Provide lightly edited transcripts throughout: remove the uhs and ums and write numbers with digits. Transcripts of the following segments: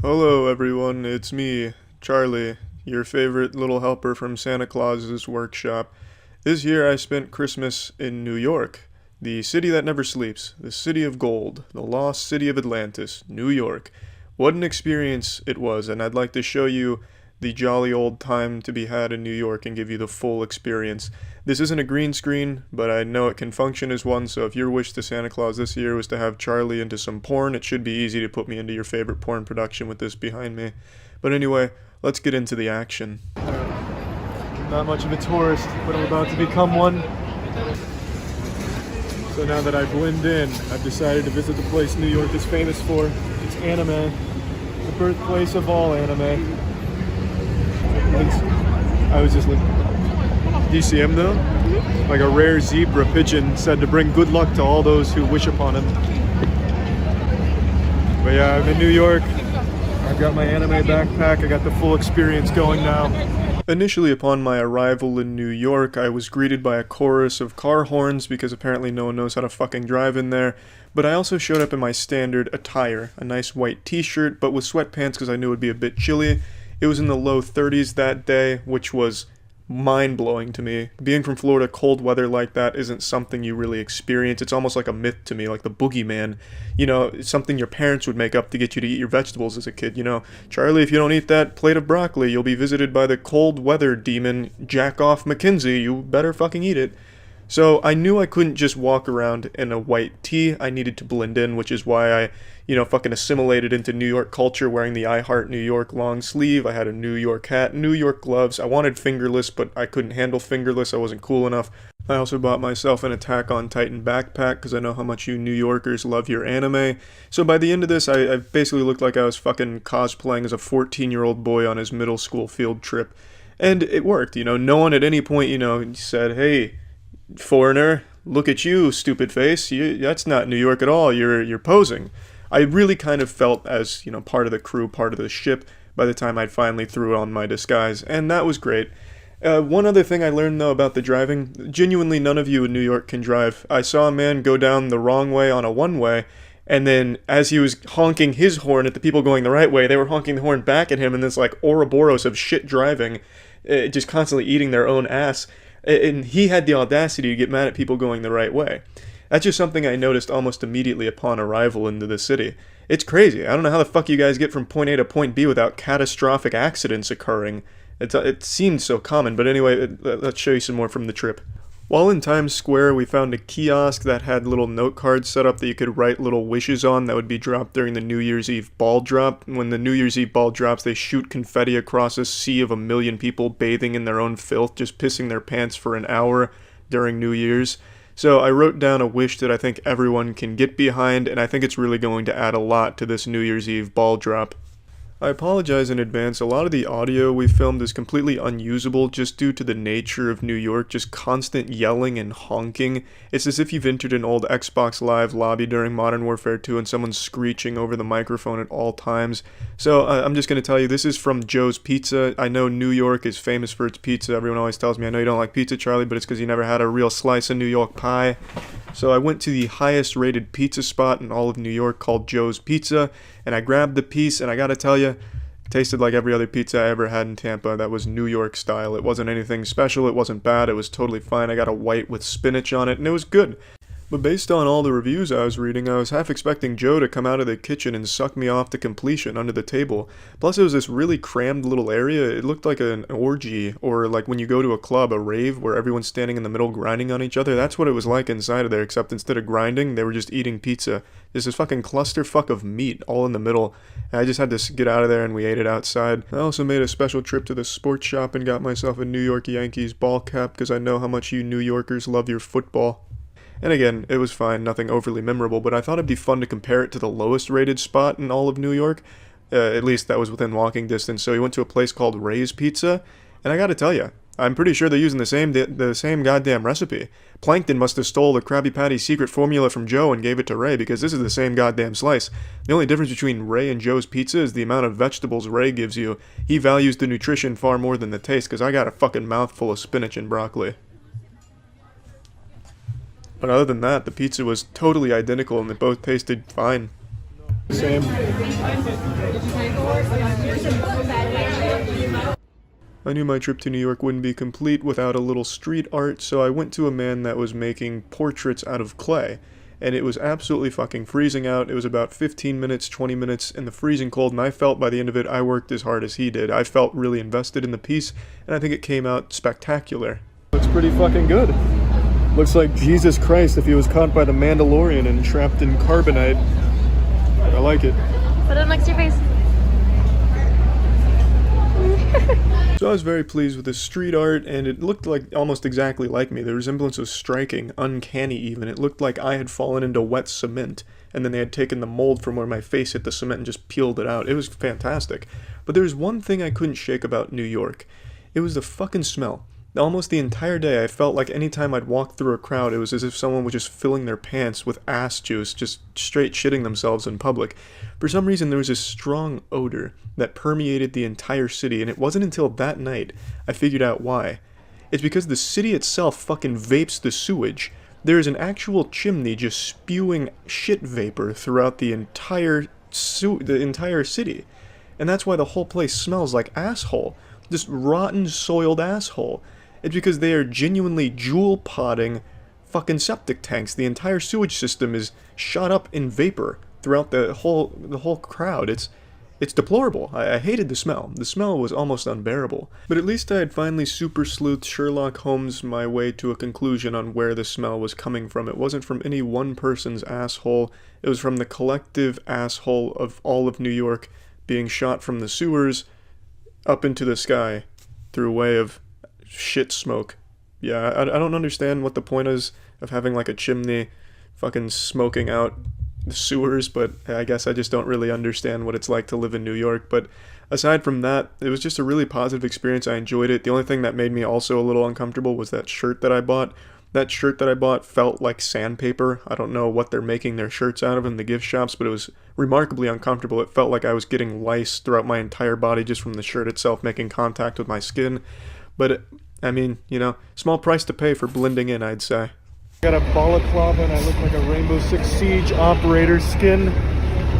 Hello everyone, it's me, Charlie, your favorite little helper from Santa Claus's workshop. This year I spent Christmas in New York, the city that never sleeps, the city of gold, the lost city of Atlantis, New York. What an experience it was, and I'd like to show you the jolly old time to be had in New York and give you the full experience. This isn't a green screen, but I know it can function as one, so if your wish to Santa Claus this year was to have Charlie into some porn, it should be easy to put me into your favorite porn production with this behind me. But anyway, let's get into the action. Not much of a tourist, but I'm about to become one. So now that I blend in, I've decided to visit the place New York is famous for. It's anime, the birthplace of all anime. I was just like, do you see him though? Like a rare zebra pigeon said to bring good luck to all those who wish upon him. But yeah, I'm in New York. I've got my anime backpack. I got the full experience going now. Initially, upon my arrival in New York, I was greeted by a chorus of car horns because apparently no one knows how to fucking drive in there. But I also showed up in my standard attire, a nice white t-shirt, but with sweatpants because I knew it would be a bit chilly. It was in the low 30s that day, which was mind-blowing to me. Being from Florida, cold weather like that isn't something you really experience. It's almost like a myth to me, like the boogeyman. You know, it's something your parents would make up to get you to eat your vegetables as a kid. You know, Charlie, if you don't eat that plate of broccoli, you'll be visited by the cold weather demon, Jack-Off McKinsey. You better fucking eat it. So I knew I couldn't just walk around in a white tee. I needed to blend in, which is why I, fucking assimilated into New York culture wearing the I Heart New York long sleeve. I had a New York hat, New York gloves. I wanted fingerless, but I couldn't handle fingerless. I wasn't cool enough. I also bought myself an Attack on Titan backpack because I know how much you New Yorkers love your anime. So by the end of this, I basically looked like I was fucking cosplaying as a 14-year-old boy on his middle school field trip. And it worked, no one at any point, said, hey, foreigner, look at you, stupid face. That's not New York at all. You're posing. I really kind of felt as, part of the crew, part of the ship by the time I finally threw on my disguise, and that was great. One other thing I learned, though, about the driving, genuinely none of you in New York can drive. I saw a man go down the wrong way on a one-way, and then as he was honking his horn at the people going the right way, they were honking the horn back at him in this, Ouroboros of shit driving, just constantly eating their own ass. And he had the audacity to get mad at people going the right way. That's just something I noticed almost immediately upon arrival into the city. It's crazy. I don't know how the fuck you guys get from point A to point B without catastrophic accidents occurring. It seemed so common, but anyway, let's show you some more from the trip. While in Times Square, we found a kiosk that had little note cards set up that you could write little wishes on that would be dropped during the New Year's Eve ball drop. When the New Year's Eve ball drops, they shoot confetti across a sea of 1,000,000 people bathing in their own filth, just pissing their pants for an hour during New Year's. So I wrote down a wish that I think everyone can get behind, and I think it's really going to add a lot to this New Year's Eve ball drop. I apologize in advance. A lot of the audio we filmed is completely unusable just due to the nature of New York, just constant yelling and honking. It's as if you've entered an old Xbox Live lobby during Modern Warfare 2 and someone's screeching over the microphone at all times. So I'm just going to tell you, this is from Joe's Pizza. I know New York is famous for its pizza. Everyone always tells me, I know you don't like pizza, Charlie, but it's because you never had a real slice of New York pie. So I went to the highest rated pizza spot in all of New York called Joe's Pizza, and I grabbed the piece, and I gotta tell you, it tasted like every other pizza I ever had in Tampa that was New York style. It wasn't anything special, it wasn't bad, it was totally fine. I got a white with spinach on it, and it was good. But based on all the reviews I was reading, I was half expecting Joe to come out of the kitchen and suck me off to completion under the table. Plus it was this really crammed little area. It looked like an orgy, or like when you go to a club, a rave, where everyone's standing in the middle grinding on each other. That's what it was like inside of there, except instead of grinding, they were just eating pizza. There's this fucking clusterfuck of meat all in the middle. And I just had to get out of there and we ate it outside. I also made a special trip to the sports shop and got myself a New York Yankees ball cap because I know how much you New Yorkers love your football. And again, it was fine, nothing overly memorable, but I thought it'd be fun to compare it to the lowest rated spot in all of New York. At least that was within walking distance. So we went to a place called Ray's Pizza, and I gotta tell you, I'm pretty sure they're using the same goddamn recipe. Plankton must have stole the Krabby Patty secret formula from Joe and gave it to Ray, because this is the same goddamn slice. The only difference between Ray and Joe's Pizza is the amount of vegetables Ray gives you. He values the nutrition far more than the taste, because I got a fucking mouthful of spinach and broccoli. But other than that, the pizza was totally identical and they both tasted fine. Same. I knew my trip to New York wouldn't be complete without a little street art, so I went to a man that was making portraits out of clay. And it was absolutely fucking freezing out. It was about 15 minutes, 20 minutes in the freezing cold, and I felt by the end of it I worked as hard as he did. I felt really invested in the piece, and I think it came out spectacular. Looks pretty fucking good. Looks like Jesus Christ if he was caught by the Mandalorian and trapped in carbonite. I like it. Put it next to your face. So I was very pleased with the street art, and it looked like almost exactly like me. The resemblance was striking, uncanny even. It looked like I had fallen into wet cement, and then they had taken the mold from where my face hit the cement and just peeled it out. It was fantastic. But there was one thing I couldn't shake about New York. It was the fucking smell. Almost the entire day, I felt like anytime I'd walk through a crowd, it was as if someone was just filling their pants with ass juice, just straight shitting themselves in public. For some reason, there was this strong odor that permeated the entire city, and it wasn't until that night I figured out why. It's because the city itself fucking vapes the sewage. There is an actual chimney just spewing shit vapor throughout the entire city. And that's why the whole place smells like asshole. Just rotten, soiled asshole. It's because they are genuinely jewel-potting fucking septic tanks. The entire sewage system is shot up in vapor throughout the whole crowd. It's deplorable. I hated the smell. The smell was almost unbearable. But at least I had finally super sleuthed Sherlock Holmes my way to a conclusion on where the smell was coming from. It wasn't from any one person's asshole. It was from the collective asshole of all of New York being shot from the sewers up into the sky through way of shit smoke. Yeah, I don't understand what the point is of having like a chimney fucking smoking out the sewers, but I guess I just don't really understand what it's like to live in New York. But aside from that, it was just a really positive experience. I enjoyed it. The only thing that made me also a little uncomfortable was that shirt that I bought. That shirt that I bought felt like sandpaper. I don't know what they're making their shirts out of in the gift shops, but it was remarkably uncomfortable. It felt like I was getting lice throughout my entire body just from the shirt itself making contact with my skin. But, I mean, you know, small price to pay for blending in, I'd say. Got a balaclava and I look like a Rainbow Six Siege operator skin,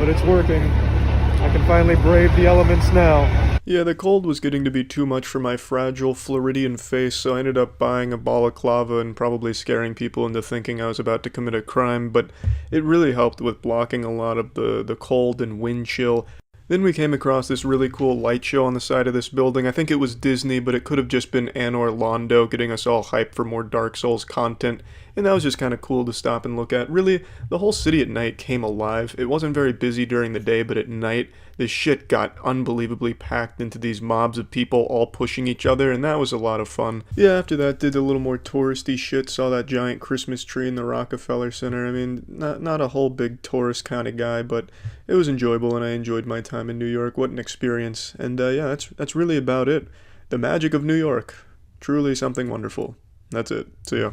but it's working. I can finally brave the elements now. Yeah, the cold was getting to be too much for my fragile Floridian face, so I ended up buying a balaclava and probably scaring people into thinking I was about to commit a crime, but it really helped with blocking a lot of the cold and wind chill. Then we came across this really cool light show on the side of this building. I think it was Disney, but it could have just been Anor Londo getting us all hyped for more Dark Souls content, and that was just kind of cool to stop and look at. Really, the whole city at night came alive. It wasn't very busy during the day, but at night, this shit got unbelievably packed into these mobs of people all pushing each other, and that was a lot of fun. Yeah, after that, did a little more touristy shit, saw that giant Christmas tree in the Rockefeller Center. I mean, not a whole big tourist kind of guy, but it was enjoyable, and I enjoyed my time in New York. What an experience. And yeah, that's really about it. The magic of New York. Truly something wonderful. That's it. See ya.